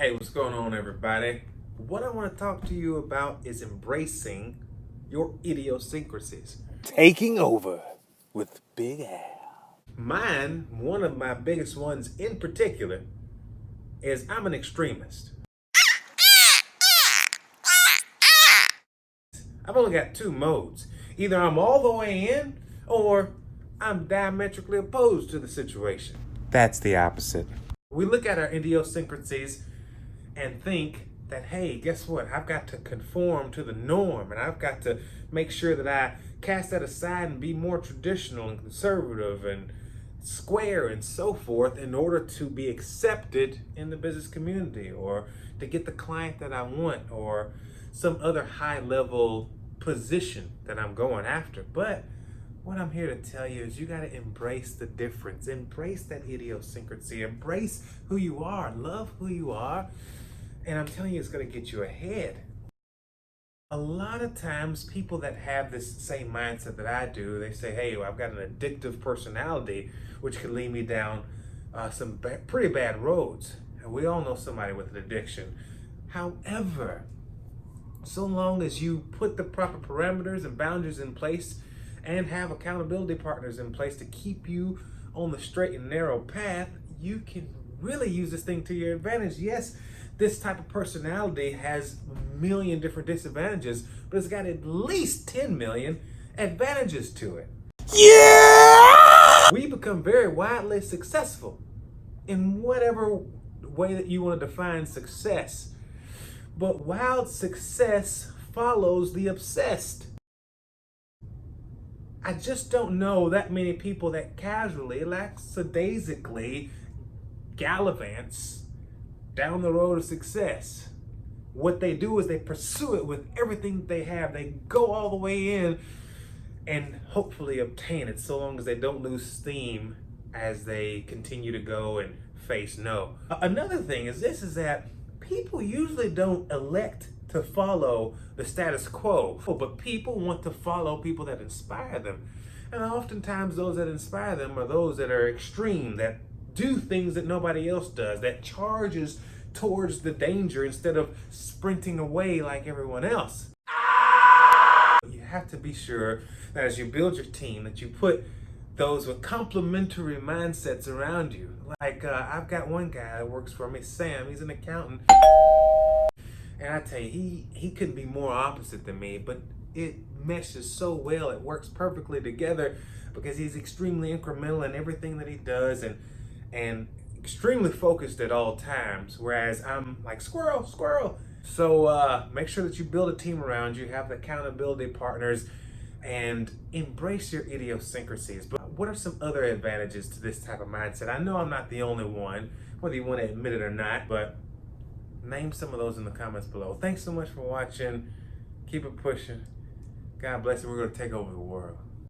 Hey, what's going on, everybody? What I want to talk to you about is embracing your idiosyncrasies. Taking over with Big Al. Mine, one of my biggest ones in particular, is I'm an extremist. I've only got two modes. Either I'm all the way in, or I'm diametrically opposed to the situation. That's the opposite. We look at our idiosyncrasies and think that, hey, guess what? I've got to conform to the norm, and I've got to make sure that I cast that aside and be more traditional and conservative and square and so forth in order to be accepted in the business community, or to get the client that I want, or some other high level position that I'm going after. But what I'm here to tell you is you got to embrace the difference, embrace that idiosyncrasy, embrace who you are, love who you are, and I'm telling you, it's going to get you ahead. A lot of times, people that have this same mindset that I do, they say, hey, well, I've got an addictive personality, which could lead me down some pretty bad roads. And we all know somebody with an addiction. However, so long as you put the proper parameters and boundaries in place and have accountability partners in place to keep you on the straight and narrow path, you can really use this thing to your advantage. Yes, this type of personality has a million different disadvantages, but it's got at least 10 million advantages to it. Yeah! We become very widely successful in whatever way that you want to define success. But wild success follows the obsessed. I just don't know that many people that casually, lackadaisically gallivants down the road of success. What they do is they pursue it with everything they have. They go all the way in and hopefully obtain it, so long as they don't lose steam as they continue to go and face no. Another thing is that people usually don't elect to follow the status quo, but people want to follow people that inspire them. And oftentimes those that inspire them are those that are extreme, that do things that nobody else does, that charges towards the danger instead of sprinting away like everyone else. You have to be sure that as you build your team, that you put those with complementary mindsets around you. Like I've got one guy that works for me, Sam. He's an accountant. And I tell you, he couldn't be more opposite than me, but it meshes so well. It works perfectly together because he's extremely incremental in everything that he does and extremely focused at all times, whereas I'm like squirrel, squirrel. So make sure that you build a team around you, have accountability partners, and embrace your idiosyncrasies. But what are some other advantages to this type of mindset? I know I'm not the only one, whether you want to admit it or not, but name some of those in the comments below. Thanks so much for watching. Keep it pushing. God bless you. We're going to take over the world.